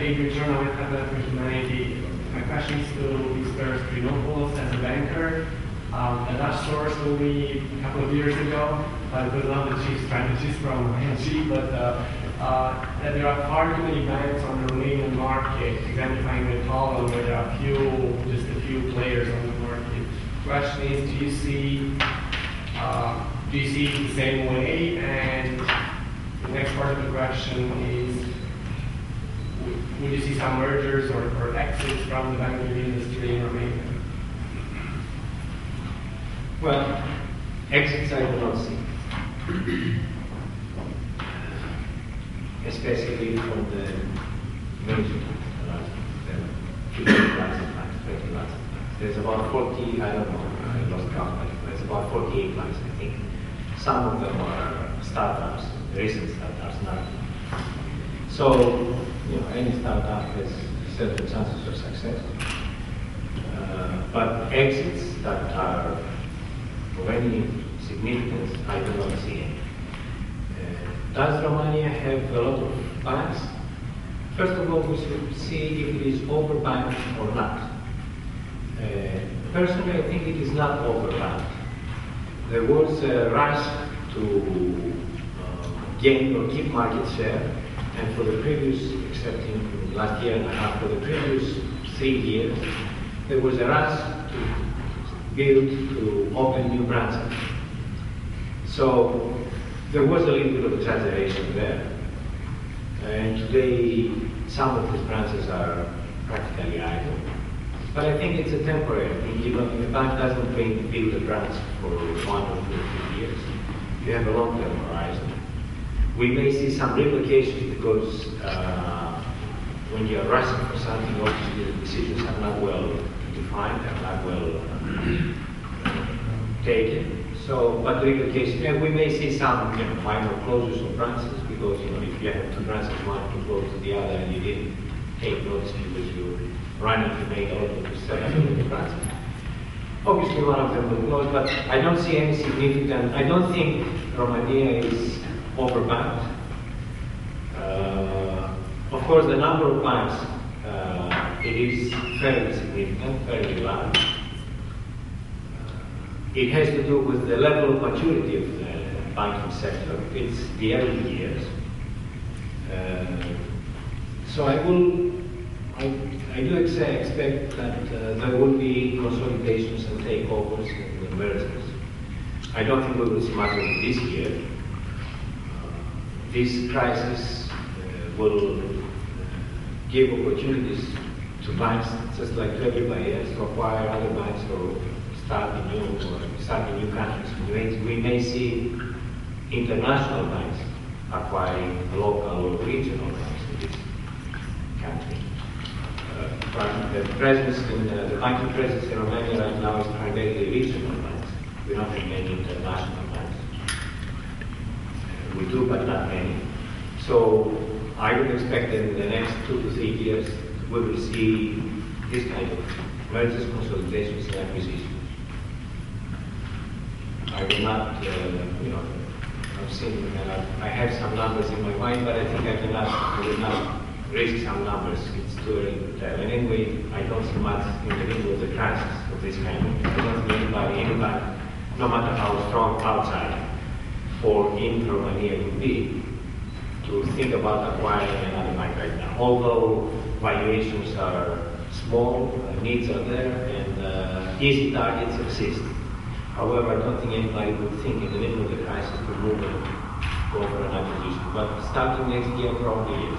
a return on capital for humanity. My question is to Mr. Strinopoulos as a banker. A Dutch source told me a couple of years ago, but it was not the chief strategist from ING, but that there are far too many banks on the Romanian market, exemplifying the problem where there are just a few players on the market. The question is, do you see it the same way? And the next part of the question is, would you see some mergers or exits from the banking industry in Romania? Well, exits I do not see. Especially from the major banks, there's about 40, I don't know, I lost count, but there's about 48 banks, I think. Some of them are startups, recent startups, not. So, any startup has certain chances of success. But exits that are of any significance, I do not see any. Does Romania have a lot of banks? First of all, we should see if it is overbanked or not. Personally, I think it is not overbanked. There was a rush to gain or keep market share, and for the previous, except in last year and a half, for the previous 3 years, there was a rush to build, to open new branches. So there was a little bit of exaggeration there. And today, some of these branches are practically idle. But I think it's a temporary thing. Even the bank doesn't build a branch for 1 or 2 or 3 years. You have a long-term horizon. We may see some relocations because when you're rushing for something, obviously the decisions are not well defined, are not well taken. So, but relocation, and we may see some minor closures of branches because if you have 2 branches, one to close to the other, and you didn't take notice because you running to make a lot of set up the branches. Obviously, one of them will close, but I don't see any significant. I don't think Romania is overbanked. Of course, the number of banks it is fairly significant, fairly large. It has to do with the level of maturity of the banking sector. It's the early years. So I do expect that there will be consolidations and takeovers and mergers. I don't think we will see much of it this year. This crisis will give opportunities to banks, just like to everybody else, to acquire other banks or start in new countries. We may see international banks acquiring local or regional banks in this country. But the presence the banking presence in Romania right now is primarily regional banks. We don't have many international banks. We do, but not many. So I would expect that in the next 2 to 3 years, we will see this kind of mergers, consolidations, and acquisitions. I will not, I've seen, I have some numbers in my mind, but I think I will not risk some numbers. It's too early to tell. And anyway, I don't see much in the middle of the crisis of this kind. I don't see anybody, no matter how strong outside or in Romania would be, to think about acquiring another bank right now. Although valuations are small, needs are there, and easy targets exist. However, I don't think anybody would think in the middle of the crisis to move and go for an acquisition. But starting next year, probably yes.